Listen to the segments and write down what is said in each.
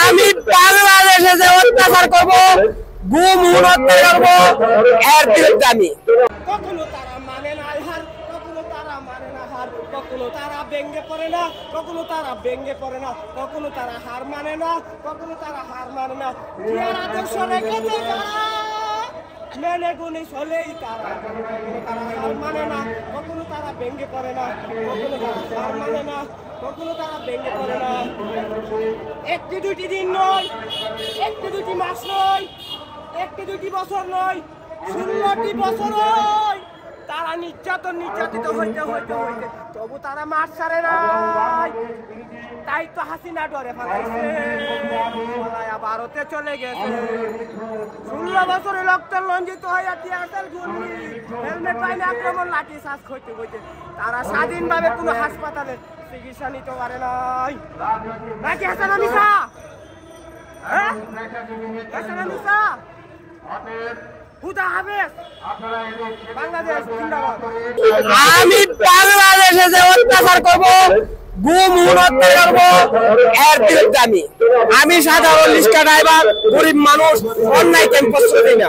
আমি বাংলাদেশে যে অত্যাচার করবো, গুম হত্যা করবো, এর বিরুদ্ধে আমি। কখনো তারা মানে না হার, কখনো তারা মানে না হার, কখনো তারা ভেঙে পড়ে না, কখনো তারা ভেঙে পড়ে না, কখনো তারা হার মানে না, কখনো তারা হার মানে না। জিয়ার আদর্শ রেখেছে যারা, মেনে গুণী চলেই তারা, কখনো তারা হার মানে না, কখনো তারা ভেঙে পড়ে না, কখনো তারা হার মানে না, কখনো তারা ভেঙে পড়ে না। একটি দুটি দিন নয়, একটি দুটি মাস নয়, একটি দুটি বছর নয়, 16টি বছর হয় তারা নির্যাতিত হইতে তবু তারা মার ছাড়ে নাই। তাই তো হাসিনা ডরে ফেলাইছে, ভারতে চলে গেছে। 16 বছরে রক্ত রঞ্জিত হইয়া টিয়ারশেল গুলি, হেলমেট পাইনি আক্রমণ, লাঠি চার্জ হইতে তারা স্বাধীনভাবে কোনো হাসপাতালে চিকিৎসা নিতে পারে নাই। নাকি হাসানা মিশা? হ্যাঁ, হাসানা মিশা? আমি বাংলাদেশে যে অত্যাচার করবো, গুম হত্যা করবো, এর বিরুদ্ধে আমি সাধারণ রিক্সা ড্রাইভার, গরিব মানুষ, অন্যায় ক্যাম্পাস করি না।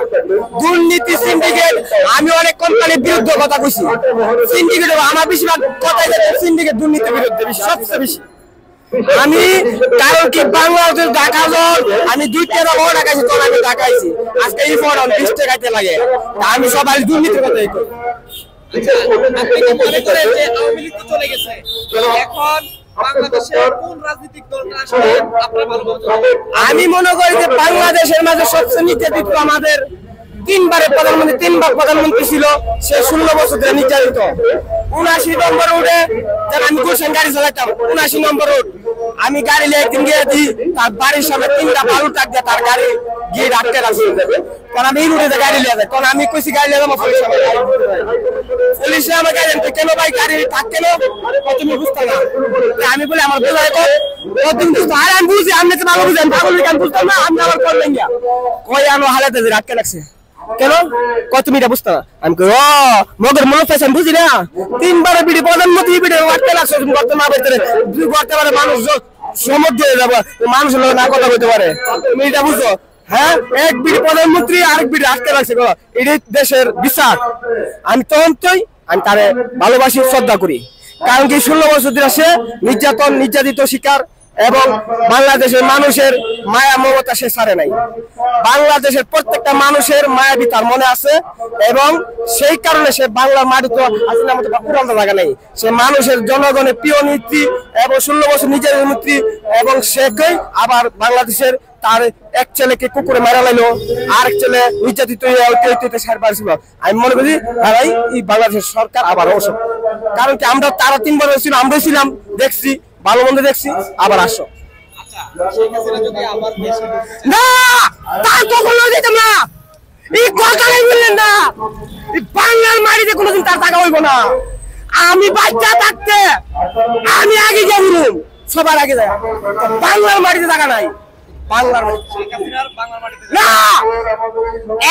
দুর্নীতি সিন্ডিকেট, আমি অনেক কোম্পানির বিরুদ্ধে কথা কইছি। সিন্ডিকেট আমার বেশিরভাগ কথাই সিন্ডিকেট, দুর্নীতির বিরুদ্ধে সবচেয়ে বেশি। আমি কারণ কি বাংলাদেশ ঢাকা জল, আমি 2 টাকা বড় টাকাইছি, তোর আমি টাকাইছি, আজকে এই ফোন 20 টাকাতে লাগে। আমি সবাই দুর্নীতির কথাই কই। আপনি কি মনে করেন যে আওয়ামী লীগ তো চলে গেছে, এখন বাংলাদেশের কোন রাজনৈতিক দলটা আসলে আপনারা ভালোভাবে চলবে? আমি মনে করি যে বাংলাদেশের মাঝে সবচেয়ে নির্যাতিত আমাদের 3 প্রধানমন্ত্রী ছিল। সে 16 বছর ধরে নির্যাতিত। 79 নম্বর রোডে যারা আমি গুলশান গাড়ি চালাইতাম, 79 নম্বর রোড, আমি গাড়ি নিয়ে একদিন গিয়ে দিই, তার বাড়ির সামনে 3টা বালু টাক দিয়ে তার গাড়ি গিয়ে রাখতে রাখছি। কারণ আমি এই রুটে গাড়ি নিয়ে যাই, কারণ আমি কইছি গাড়ি নিয়ে যাবো, পুলিশে আমার গাড়ি আনতে কেন ভাই গাড়ি থাক কেন, তুমি বুঝতে না। আমি বলি আমার বোঝা তুমি বুঝতো, আর আমি বুঝি, আপনি তো ভালো বুঝেন, পাগল আমি বুঝতাম না, আপনি আমার করলেন গিয়া কই আমার হালাতে রাখতে লাগছে কেন, তুমি এটা বুঝতো না। আমি কই ও মগের মনে চাইছেন বুঝি না, 3 বারে বিডি প্রধানমন্ত্রী বিডি রাখতে লাগছে, তুমি করতে না পারতে, তুমি করতে পারে মানুষ সমুদ্র হয়ে যাবো, মানুষের লোক না কথা বলতে পারে, তুমি এটা বুঝো। হ্যাঁ, এক বিডি প্রধানমন্ত্রী আরেক বিডি রাখতে লাগছে, এটাই দেশের বিচার। আমি তখনই আমি তারে ভালোবাসি, শ্রদ্ধা করি। কারণ কি 16 বছর ধরে সে নির্যাতিত শিকার, এবং বাংলাদেশের মানুষের মায়া মমতা সে ছাড়ে নাই। বাংলাদেশের প্রত্যেকটা মানুষের মায়াবী তার মনে আছে, এবং সেই কারণে সে বাংলার মাটিতে আসলে মতো উড়ান্ত জায়গা নেই। সে মানুষের জনগণের প্রিয় নেত্রী, এবং 16 বছর নিজের নেত্রী, এবং সেকে আবার বাংলাদেশের তার এক ছেলেকে কুকুরে মারা লাইলো, আরেক ছেলে নির্যাতিত সার পারছিল। আমি মনে করি ভাই এই বাংলাদেশের সরকার আবার অবসর, কারণ কি আমরা তারা 3 বার ছিল, আমরা ছিলাম, দেখছি ভালো মন্দ দেখছি, আবার আসো না, তা কখনো দিতাম না। এই কথাই বললেন না, এই বাংলার মাটিতে কোনোদিন তার টাকা হইব না। আমি বাচ্চা থাকতে আমি আগে যাবো, সবার আগে যায়, বাংলার মাটিতে টাকা নাই। বাংলার না,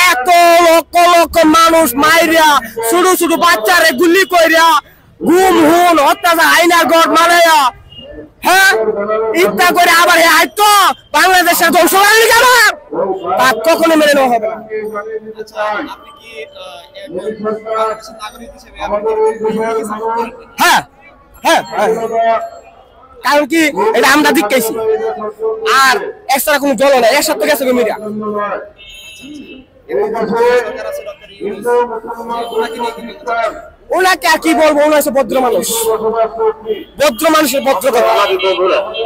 এত লক্ষ লক্ষ মানুষ মাইরা, ছোট ছোট বাচ্চারে গুলি কইরা, গুম হুন অত্যাচার, আইনার ঘর মারাইয়া, হ্যাঁ ইচ্ছা করে আবার হয়তো বাংলাদেশের ধ্বংস তার কখনো মেনে নেওয়া হবে না। হ্যাঁ হ্যাঁ, কারণ কি এটা আমরা দেখতেছি, আর এক্সট্রা কোনো জল নাই, এক সপ্তাহ গেছে মিডিয়া। ওনাকে আর কি বলবো, ওনা হচ্ছে ভদ্র মানুষের ভদ্র কথা।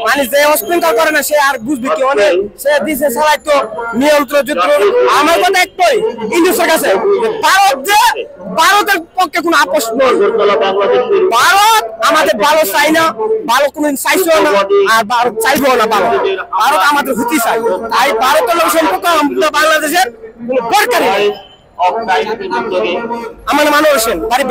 মানে যে অস্পৃঙ্খল করে না সে আর বুঝবে কি, অনেক সে দিছে সবাই তো নিয়ন্ত্রণ যুদ্ধ। আমার কথা একটাই, ইন্ডিয়ার কাছে ভারতের পক্ষে কোনো আপোষ নেই। ভারত আমাদের ভালো চাই না, ভালো কোনদিন চাইছো না, আর ভারত চাইবো না। ভারত আমাদের ক্ষতি চাই, তাই ভারতের লোক সম্পর্ক বাংলাদেশের কোনো দরকার নেই। আমার মানুষ বাড়ি